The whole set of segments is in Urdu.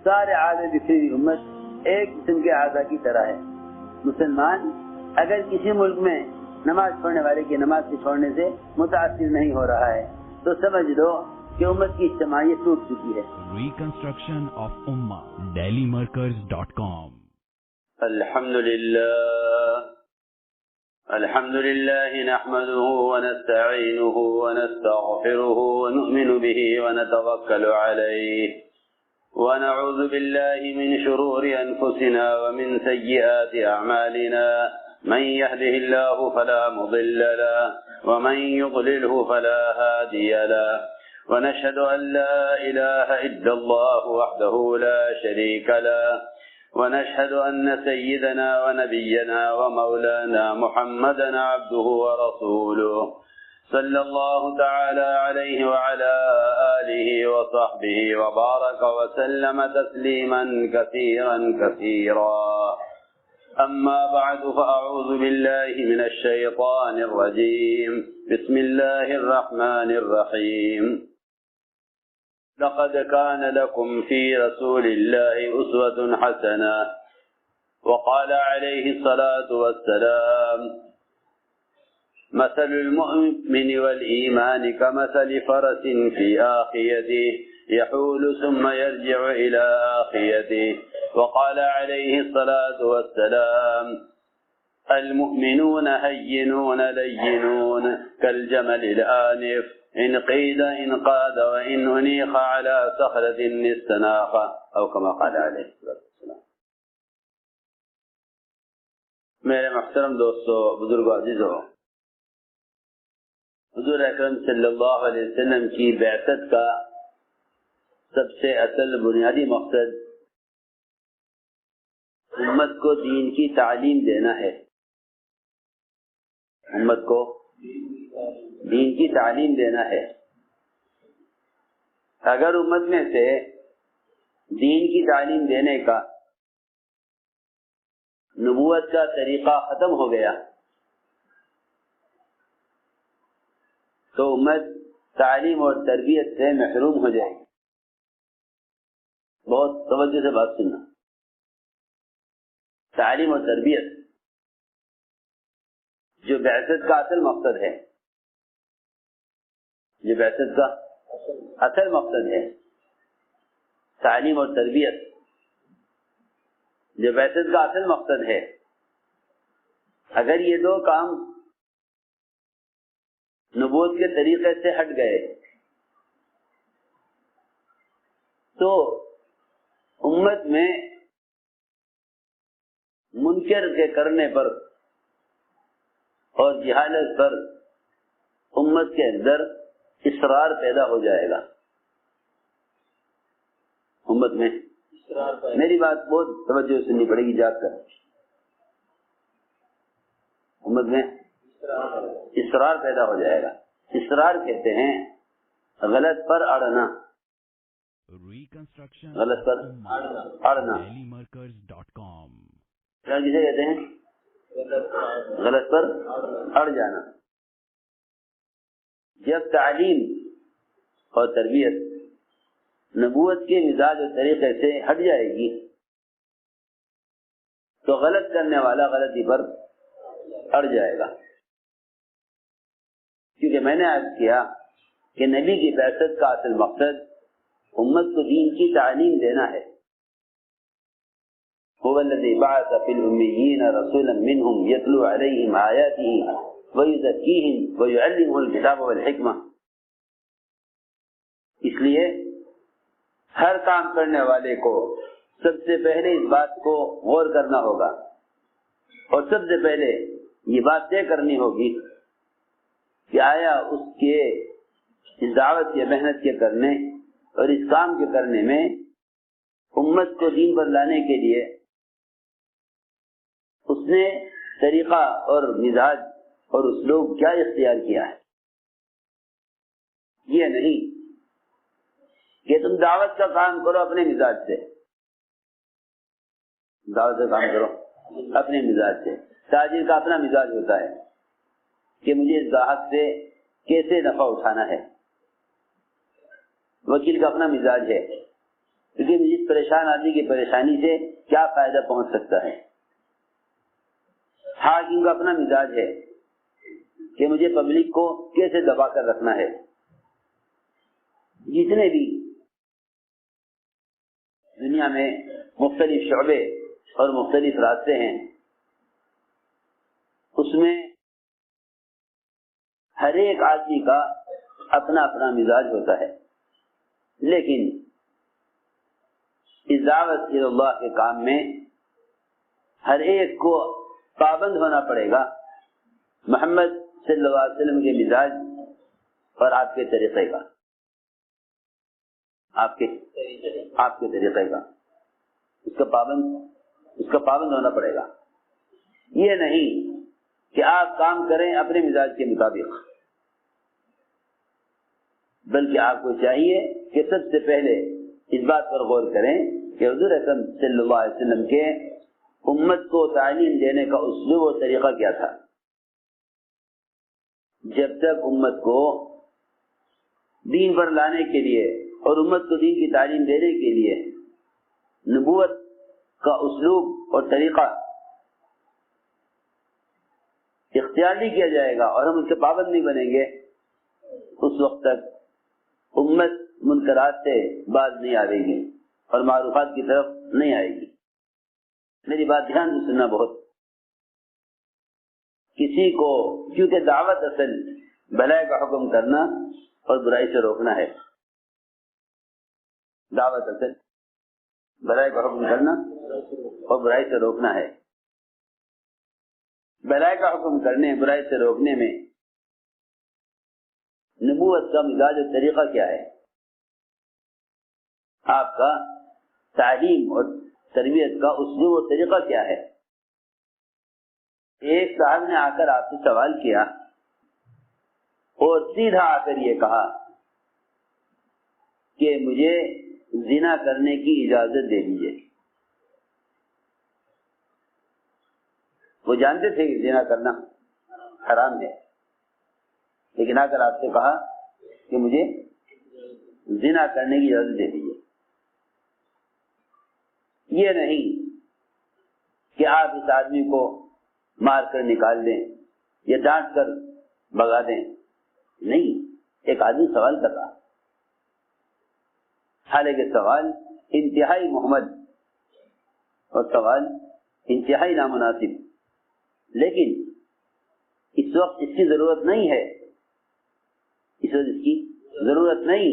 سارے عالم بکھری ہوئی امت ایک قسم کے اعضاء کی طرح ہے. مسلمان اگر کسی ملک میں نماز پڑھنے والے کی نماز کے چھوڑنے سے متاثر نہیں ہو رہا ہے تو سمجھ لو کہ امت کی اجتماعیت ٹوٹ چکی ہے. ریکنسٹرکشن آف امہ dailymarkers.com. الحمد لله نحمده ونستعينه ونستغفره ونؤمن به ونتوكل عليه ونعوذ بالله من شرور أنفسنا ومن سيئات أعمالنا من يهده الله فلا مضل له ومن يضلله فلا هادي له ونشهد أن لا إله إلا الله وحده لا شريك له ونشهد أن سيدنا ونبينا ومولانا محمدا عبده ورسوله صلى الله تعالى عليه وعلى آله وصحبه وبارك وسلم تسليما كثيرا كثيرا. أما بعد فأعوذ بالله من الشيطان الرجيم. بسم الله الرحمن الرحيم. لقد كان لكم في رسول الله أسوة حسنة. وقال عليه الصلاة والسلام: مثل المؤمن والإيمان كمثل فرس في آخيته يحول ثم يرجع إلى آخيته. وقال عليه الصلاة والسلام: المؤمنون هينون لينون كالجمل الآنف إن قيد انقاد وإن أنيخ على صخرة استناخ أو كما قال عليه الصلاة والسلام. میرے محترم دوستو، بزرگو، عزیزو، حضور اکرم صلی اللہ علیہ وسلم کی بعثت کا سب سے اصل بنیادی مقصد امت کو دین کی تعلیم دینا ہے. امت کو دین کی تعلیم دینا ہے. اگر امت میں سے دین کی تعلیم دینے کا نبوت کا طریقہ ختم ہو گیا تو امت تعلیم اور تربیت سے محروم ہو جائے گی. بہت توجہ سے بات سننا. تعلیم اور تربیت جو بعثت کا اصل مقصد ہے، جو بعثت کا اصل مقصد ہے، تعلیم اور تربیت جو بعثت کا اصل مقصد ہے، اگر یہ دو کام نبوت کے طریقے سے ہٹ گئے تو امت میں منکر کے کرنے پر اور جہالت پر امت کے اندر اصرار پیدا ہو جائے گا. امت میں میری بات بہت توجہ سننی پڑے گی جاگ کر. امت میں اصرار پیدا ہو جائے گا. اصرار کہتے ہیں غلط پر اڑنا، غلط پر اڑنا. کیا کسے کہتے ہیں؟ غلط پر اڑ جانا. جب تعلیم اور تربیت نبوت کے مزاج اور طریقے سے ہٹ جائے گی تو غلط کرنے والا غلطی پر اڑ جائے گا. کیونکہ میں نے عرض کیا کہ نبی کی بعثت کا اصل مقصد امت کو دین کی تعلیم دینا ہے. هو الذي بعث في الأميين رسولا منهم يتلو عليهم آياته ويزكيهم ويعلمهم الكتاب والحكمة. اس لیے ہر کام کرنے والے کو سب سے پہلے اس بات کو غور کرنا ہوگا اور سب سے پہلے یہ بات طے کرنی ہوگی کہ آیا اس کے اس دعوت کے محنت کے کرنے اور اس کام کے کرنے میں امت کو دین پر لانے کے لیے اس نے طریقہ اور مزاج اور اسلوب کیا اختیار کیا ہے. یہ نہیں کہ تم دعوت کا کام کرو اپنے مزاج سے، دعوت کا کام کرو اپنے مزاج سے. تاجر کا اپنا مزاج ہوتا ہے کہ مجھے اس گاہک سے کیسے نفع اٹھانا ہے. وکیل کا اپنا مزاج ہے کیونکہ مجھے پریشان آدمی کی پریشانی سے کیا فائدہ پہنچ سکتا ہے. حاکم کا اپنا مزاج ہے کہ مجھے پبلک کو کیسے دبا کر رکھنا ہے. جتنے بھی دنیا میں مختلف شعبے اور مختلف راستے ہیں اس میں ہر ایک آدمی کا اپنا اپنا مزاج ہوتا ہے. لیکن اس دعوت اللہ کے کام میں ہر ایک کو پابند ہونا پڑے گا محمد صلی اللہ علیہ وسلم کے مزاج اور آپ کے طریقے کا، آپ کے طریقے کا اس کا پابند ہونا پڑے گا. یہ نہیں کہ آپ کام کریں اپنے مزاج کے مطابق، بلکہ آپ کو چاہیے کہ سب سے پہلے اس بات پر غور کریں کہ حضور اکرم صلی اللہ علیہ وسلم کے امت کو تعلیم دینے کا اسلوب و طریقہ کیا تھا. جب تک امت کو دین پر لانے کے لیے اور امت کو دین کی تعلیم دینے کے لیے نبوت کا اسلوب اور طریقہ اختیار نہیں کیا جائے گا اور ہم اس کے پابند نہیں بنیں گے، اس وقت تک امت منکرات سے باز نہیں آئے گی اور معروفات کی طرف نہیں آئے گی. میری بات دھیان سے سننا بہت. کسی کو کیونکہ دعوت اصل بھلائی کا حکم کرنا اور برائی سے روکنا ہے. دعوت اصل بھلائی کا حکم کرنا اور برائی سے روکنا ہے. بھلائی کا حکم کرنے برائی سے روکنے میں نبوت کا مزاج اور طریقہ کیا ہے؟ آپ کا تعلیم اور تربیت کا اسلوب اور طریقہ کیا ہے؟ ایک صاحب نے آ کر آپ سے سوال کیا اور سیدھا آ کر یہ کہا کہ مجھے زنا کرنے کی اجازت دے دیجیے. وہ جانتے تھے کہ زنا کرنا حرام ہے، لیکن آ کر آپ سے کہا کہ مجھے زنا کرنے کی اجازت دے دیجیے. یہ نہیں کہ آپ اس آدمی کو مار کر نکال دیں یا ڈانٹ کر بگا دیں. نہیں، ایک آدمی سوال کر رہا، حالانکہ سوال انتہائی محمد اور سوال انتہائی نامناسب، لیکن اس وقت اس کی ضرورت نہیں ہے. اس وقت اس کی ضرورت نہیں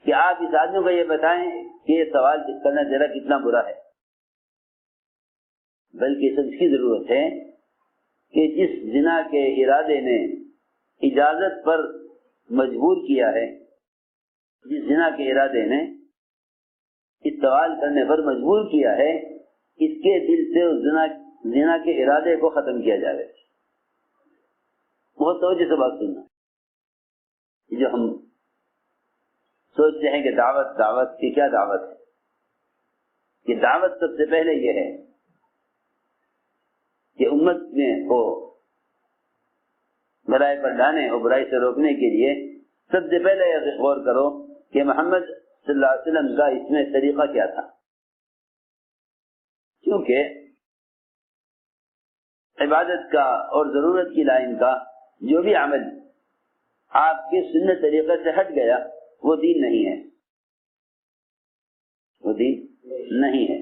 کہ آپ اس آدمی کو یہ بتائیں کہ یہ سوال کرنا ذرا کتنا برا ہے، بلکہ اس کی ضرورت ہے کہ جس زنا کے ارادے نے اجازت پر مجبور کیا ہے، جس زنا کے ارادے نے اس سوال کرنے پر مجبور کیا ہے، اس کے دل سے اس زنا کے ارادے کو ختم کیا جائے. بہت توجہ سے بات سننا. جو ہم سوچتے ہیں کہ دعوت کی کیا دعوت ہے، کہ دعوت سب سے پہلے یہ ہے کہ امت میں کو بھلائی پر لانے اور برائی سے روکنے کے لیے سب سے پہلے یہ غور کرو کہ محمد صلی اللہ علیہ وسلم کا اس میں طریقہ کیا تھا. کیونکہ عبادت کا اور ضرورت کی لائن کا جو بھی عمل آپ کے سنت طریقے سے ہٹ گیا وہ دین نہیں ہے، وہ دین نہیں ہے.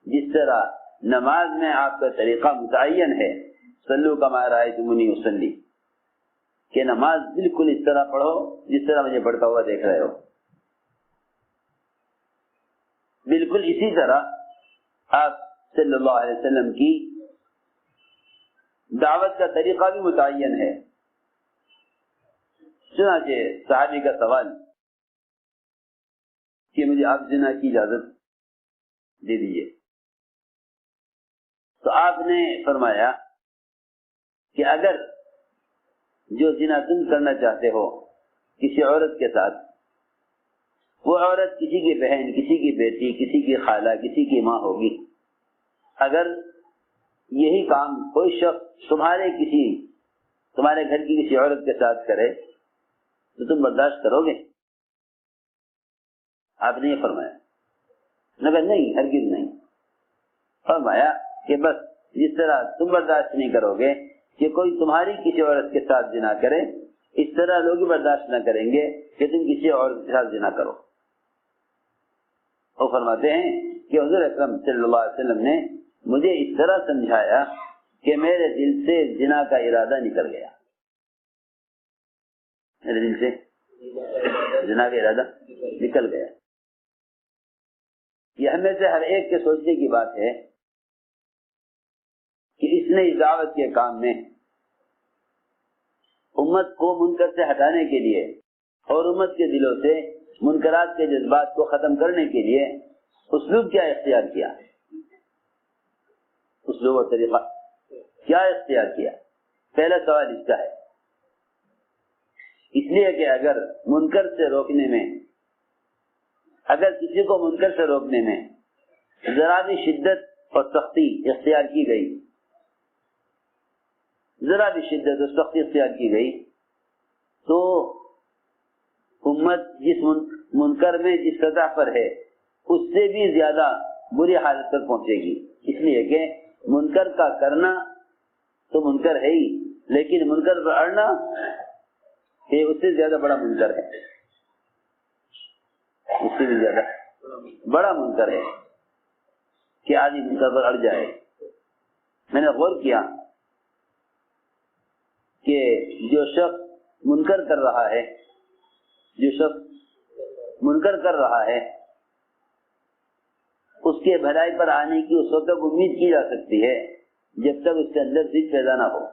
جس طرح نماز میں آپ کا طریقہ متعین ہے، صلو کما رأیتمونی اصلی، کہ نماز بالکل اس طرح پڑھو جس طرح مجھے پڑھتا ہوا دیکھ رہے ہو. بالکل اسی طرح آپ صلی اللہ علیہ وسلم کی دعوت کا طریقہ بھی متعین ہے. چنانچہ صحابی کا سوال کہ مجھے آپ زنا کی اجازت دے دیجیے، تو آپ نے فرمایا کہ اگر جو زنا تم کرنا چاہتے ہو کسی عورت کے ساتھ، وہ عورت کسی کی بہن، کسی کی بیٹی، کسی کی خالہ، کسی کی ماں ہوگی، اگر یہی کام کوئی شخص تمہارے گھر کی کسی عورت کے ساتھ کرے تو تم برداشت کرو گے؟ آپ نے یہ فرمایا. مگر نہیں، ہرگز نہیں۔ فرمایا کہ بس جس طرح تم برداشت نہیں کرو گے کہ کوئی تمہاری کسی عورت کے ساتھ زنا کرے، اس طرح لوگ برداشت نہ کریں گے کہ تم کسی عورت کے ساتھ زنا کرو۔ وہ فرماتے ہیں کہ حضور اکرم صلی اللہ علیہ وسلم نے مجھے اس طرح سمجھایا کہ میرے دل سے زنا کا ارادہ نکل گیا، میرے دل سے زنا کا ارادہ نکل گیا۔ یہ ہمیں سے ہر ایک کے سوچنے کی بات ہے کہ اس نے اس دعوت کے کام میں امت کو منکر سے ہٹانے کے لیے اور امت کے دلوں سے منکرات کے جذبات کو ختم کرنے کے لیے اسلوب کیا اختیار کیا، اسلوب اور طریقہ کیا اختیار کیا؟ پہلا سوال اس کا ہے۔ اس لیے کہ اگر منکر سے روکنے میں، اگر کسی کو منکر سے روکنے میں ذرا بھی شدت اور سختی اختیار کی گئی، ذرا بھی شدت اور سختی اختیار کی گئی تو امت جس منکر میں جس سطح پر ہے اس سے بھی زیادہ بری حالت تک پہنچے گی، اس لیے کہ منکر کا کرنا تو منکر ہے ہی، لیکن منکر پر اڑنا یہ اس سے زیادہ بڑا منکر ہے، اس سے بھی زیادہ بڑا منکر ہے کہ آدمی منکر پر اڑ جائے۔ میں نے غور کیا کہ جو شخص منکر کر رہا ہے، جو شخص منکر کر رہا ہے، اس کے بھلائی پر آنے کی اس وقت تک امید کی جا سکتی ہے جب تک اس کے اندر ضد پیدا نہ ہو،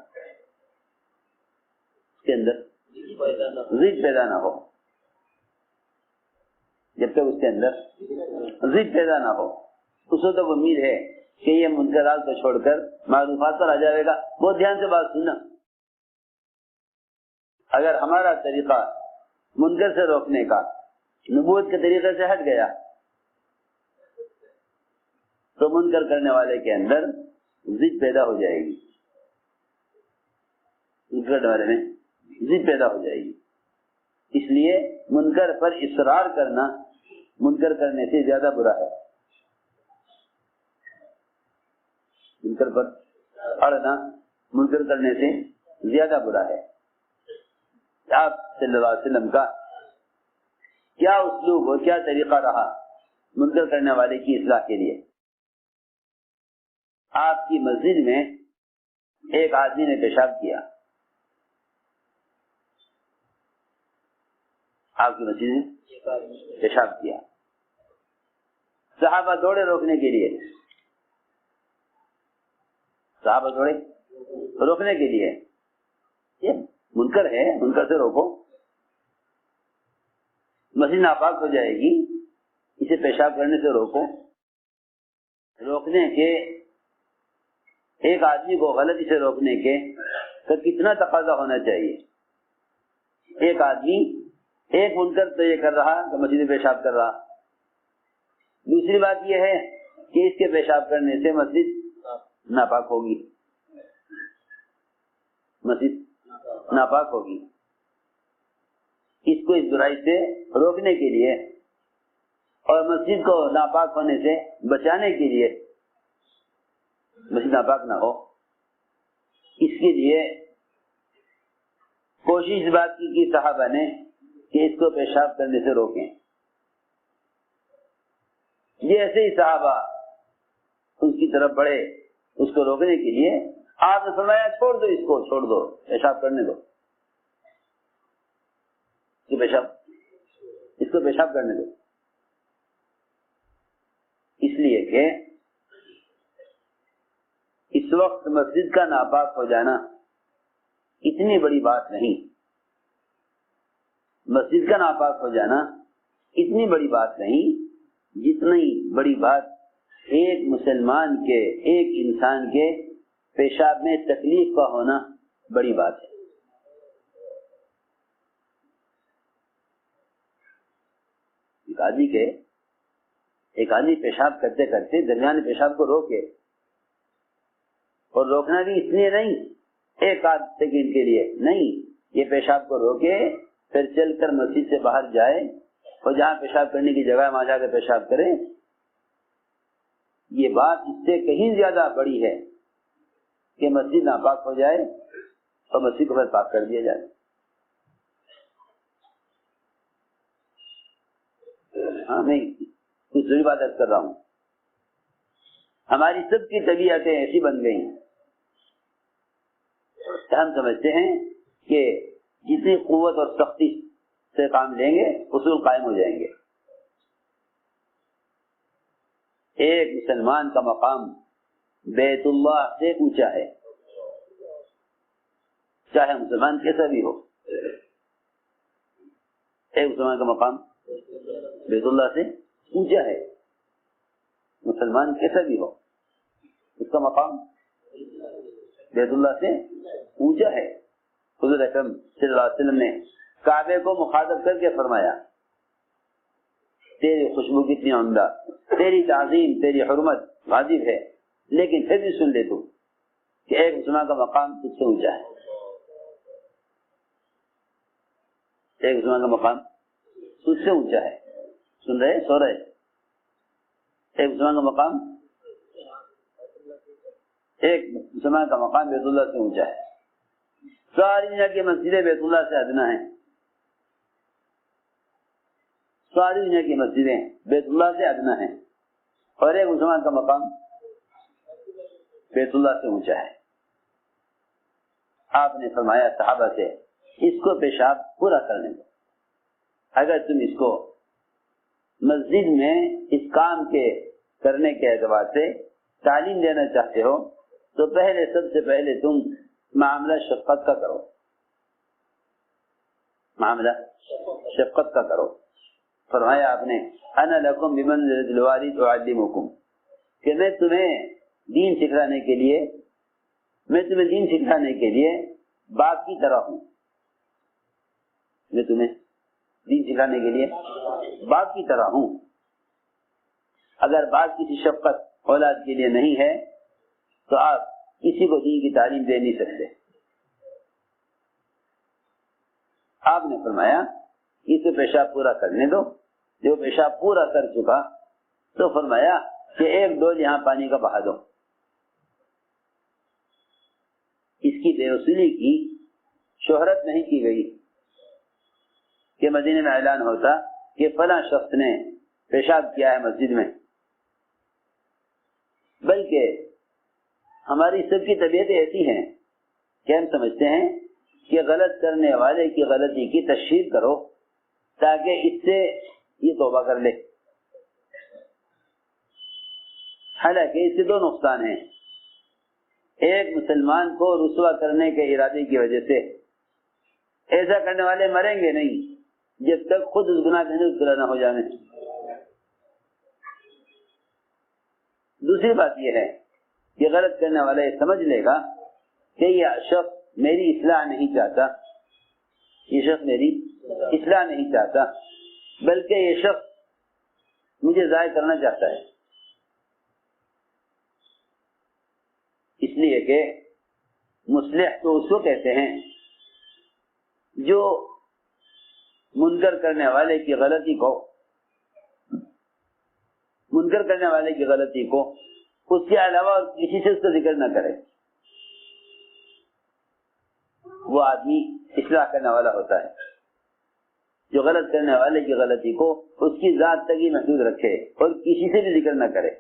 اس کے اندر ضد پیدا نہ ہو، جب تک اس کے اندر ضد پیدا نہ ہو اس وقت تک امید ہے کہ یہ منکرات کو چھوڑ کر معروفات پر آ جائے گا۔ بہت دھیان سے بات سننا، اگر ہمارا طریقہ منکر سے روکنے کا نبوت کے طریقے سے ہٹ گیا تو منکر کرنے والے کے اندر ضد پیدا ہو جائے گی، منکر کرنے والے میں ضد پیدا ہو جائے گی۔ اس لیے منکر پر اصرار کرنا منکر کرنے سے زیادہ برا ہے، منکر پر اڑنا منکر کرنے سے زیادہ برا ہے۔ آپ صلی اللہ علیہ وسلم کا کیا اسلوب اور کیا طریقہ رہا منکر کرنے والے کی اصلاح کے لیے؟ آپ کی مسجد میں ایک آدمی نے پیشاب کیا، آپ کی مسجد میں پیشاب کیا، صحابہ دوڑے روکنے کے لیے، صحابہ دوڑے روکنے کے لیے، یہ منکر ہے، منکر سے روکو، مسجد ناپاک ہو جائے گی، اسے پیشاب کرنے سے روکو۔ روکنے کے ایک آدمی کو غلطی سے روکنے کے تو کتنا تقاضا ہونا چاہیے؟ ایک آدمی ایک منکر تو یہ کر رہا کہ مسجد میں پیشاب کر رہا، دوسری بات یہ ہے کہ اس کے پیشاب کرنے سے مسجد ناپاک ہوگی، مسجد ناپاک ہوگی۔ اس کو اس برائی سے روکنے کے لیے اور مسجد کو ناپاک ہونے سے بچانے کے لیے، مسجد ناپاک نہ ہو اس کے لیے کوشش اس بات کی صحابہ نے کہ اس کو پیشاب کرنے سے روکیں۔ جیسے ہی صحابہ اس کی طرف بڑھے اس کو روکنے کے لیے، آپ نے فرمایا چھوڑ دو، اس کو چھوڑ دو، پیشاب کرنے دو، اس کو پیشاب کرنے دو، اس لیے کہ اس وقت مسجد کا ناپاک ہو جانا اتنی بڑی بات نہیں، مسجد کا ناپاک ہو جانا اتنی بڑی بات نہیں جتنی بڑی بات ایک مسلمان کے، ایک انسان کے پیشاب میں تکلیف کا ہونا بڑی بات ہے۔ ایک آدمی پیشاب کرتے کرتے درمیان پیشاب کو روکے، اور روکنا بھی اس لیے نہیں ایک آدھ سیکنڈ کے لیے نہیں، یہ پیشاب کو روکے پھر چل کر مسجد سے باہر جائے اور جہاں پیشاب کرنے کی جگہ وہاں جا کے پیشاب کرے، یہ بات اس سے کہیں زیادہ بڑی ہے کہ مسجد ناپاک ہو جائے اور مسجد کو پھر پاک کر دیا جائے. ہاں میں کچھ ضروری بات کر رہا ہوں. ہماری سب کی طبیعتیں ایسی بن گئی ہیں کہ ہم سمجھتے ہیں کہ جتنی قوت اور سختی سے کام لیں گے اصول قائم ہو جائیں گے. ایک مسلمان کا مقام بیت اللہ سے اونچا ہے، چاہے مسلمان کیسا بھی ہو. ایک مسلمان کا مقام بیت اللہ سے اونچا ہے، مسلمان کیسا بھی ہو اس کا مقام بیت اللہ سے اونچا ہے. حضور اکرم صلی اللہ علیہ وسلم نے کعبے کو مخاطب کر کے فرمایا تیری خوشبو کتنی عمدہ، تیری تعظیم تیری حرمت واجب ہے، لیکن پھر بھی سن لے تو کہ ایک مسلمان کا مقام تجھ سے اونچا ہے. ایک مسلمان کا مقام تجھ سے اونچا ہے. سن رہے سو رہے؟ ایک مسلمان کا مقام، ایک مسلمان کا مقام بیت اللہ سے اونچا ہے. ساری دنیا کی مسجدیں بیت اللہ سے ادنا ہیں، ساری دنیا کی مسجدیں بیت اللہ سے ادنا ہیں، اور ایک مسلمان کا مقام بیت اللہ سے اونچا ہے. آپ نے فرمایا صحابہ سے اس کو پیشاب پورا کرنے دو. اگر تم اس کو مسجد میں اس کام کے کرنے کے اعتبار سے تعلیم دینا چاہتے ہو تو پہلے سب سے پہلے تم معاملہ شفقت کا کرو، معاملہ شفقت کا کرو. فرمایا آپ نے انا لکم بمنزلۃ الوالد اعلمکم، کہ میں تمہیں دین سکھلانے کے لیے باپ کی طرح ہوں. میں تمہیں دین سکھلانے کے لیے باپ کی طرح ہوں. اگر باپ کی شفقت اولاد کے لیے نہیں ہے تو آپ کسی کو دین کی تعلیم دے نہیں سکتے. آپ نے فرمایا اسے پیشاب پورا کرنے دو. جو پیشاب پورا کر چکا تو فرمایا کہ ایک ڈول یہاں پانی کا بہا دو. اس کی بے وصولی کی شہرت نہیں کی گئی کہ مدینے میں اعلان ہوتا کہ فلاں شخص نے پیشاب کیا ہے مسجد میں، بلکہ ہماری سب کی طبیعتیں ایسی ہیں کہ ہم سمجھتے ہیں کہ غلط کرنے والے کی غلطی کی تشہیر کرو تاکہ اس سے یہ توبہ کر لے. حالانکہ اس سے دو نقصان ہیں. ایک، مسلمان کو رسوا کرنے کے ارادے کی وجہ سے ایسا کرنے والے مریں گے نہیں جب تک خود اس گناہ سے اطلاع نہ ہو جانے. دوسری بات یہ ہے کہ غلط کرنے والا یہ سمجھ لے گا کہ یہ شخص میری اصلاح نہیں چاہتا، یہ شخص میری اصلاح نہیں چاہتا، بلکہ یہ شخص مجھے ضائع کرنا چاہتا ہے. اس لیے کہ مصلح تو اس کو کہتے ہیں جو منکر کرنے والے کی غلطی کو اس کے علاوہ کسی سے اس کا ذکر نہ کرے. وہ آدمی اصلاح کرنے والا ہوتا ہے جو غلط کرنے والے کی غلطی کو اس کی ذات تک ہی محدود رکھے اور کسی سے بھی ذکر نہ کرے.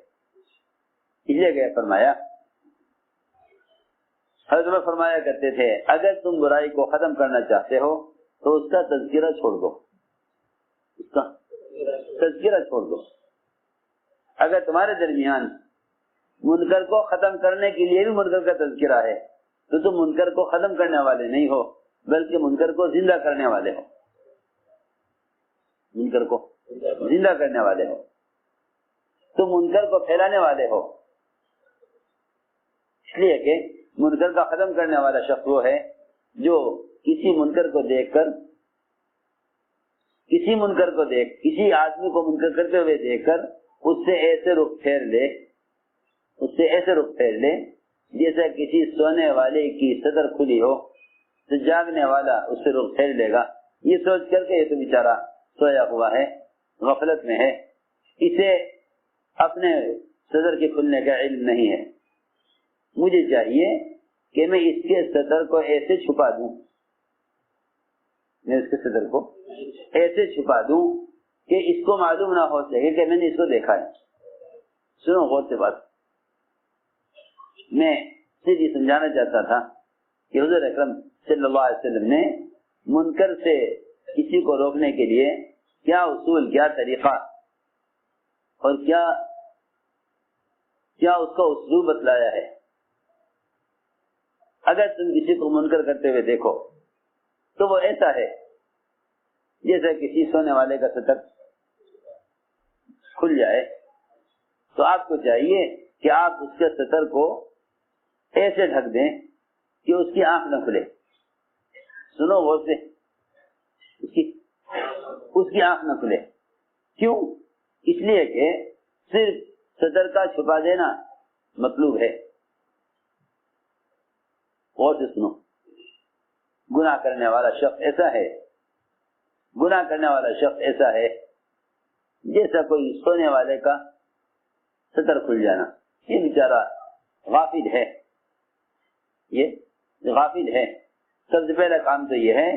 اس لیے کہ فرمایا، حضرت فرمایا کرتے تھے اگر تم برائی کو ختم کرنا چاہتے ہو تو اس کا تذکرہ چھوڑ دو. اس کا تذکرہ چھوڑ دو. اگر تمہارے درمیان منکر کو ختم کرنے کے لیے بھی منکر کا تذکرہ ہے تو تم منکر کو ختم کرنے والے نہیں ہو بلکہ منکر کو زندہ کرنے والے ہو. منکر کو زندہ کرنے والے ہو، تم منکر کو پھیلانے والے ہو. اس لیے کہ منکر کا ختم کرنے والا شخص وہ ہے جو کسی منکر کو دیکھ کر کسی آدمی کو منکر کرتے ہوئے دیکھ کر اس سے ایسے رخ پھیر لے جیسا کسی سونے والے کی صدر کھلی ہو تو جاگنے والا اس سے رخ پھیر لے گا یہ سوچ کر کے یہ تو بیچارہ سویا ہوا ہے، غفلت میں ہے، اسے اپنے سطر کے کھلنے کا علم نہیں ہے، مجھے چاہیے کہ میں اس کے سطر کو ایسے چھپا دوں، میں اس کے سطر کو ایسے چھپا دوں کہ اس کو معلوم نہ ہو سکے کہ میں نے اس کو دیکھا ہے۔ سنو غور سے بات، میں صرف یہ سمجھانا چاہتا تھا کہ حضور اکرم صلی اللہ علیہ وسلم نے منکر سے کسی کو روکنے کے لیے کیا اصول، کیا طریقہ اور کیا اس کا اسلوب بتلایا ہے۔ اگر تم کسی کو منکر کرتے ہوئے دیکھو تو وہ ایسا ہے جیسے کسی سونے والے کا سطر کھل جائے، تو آپ کو چاہیے کہ آپ اس کے سطر کو ایسے ڈھک دیں کہ اس کی آنکھ نہ کھلے۔ سنو غور سے، اس کی آنکھ نہ کھلے۔ کیوں؟ اس لیے کہ صرف سطر کا چھپا دینا مطلوب ہے۔ غور سے سنو، گناہ کرنے والا شخص ایسا ہے، گناہ کرنے والا شخص ایسا ہے جیسا کوئی سونے والے کا سطر کھل جانا۔ یہ بیچارہ غافل ہے، یہ غافل ہے۔ سب سے پہلا کام تو یہ ہے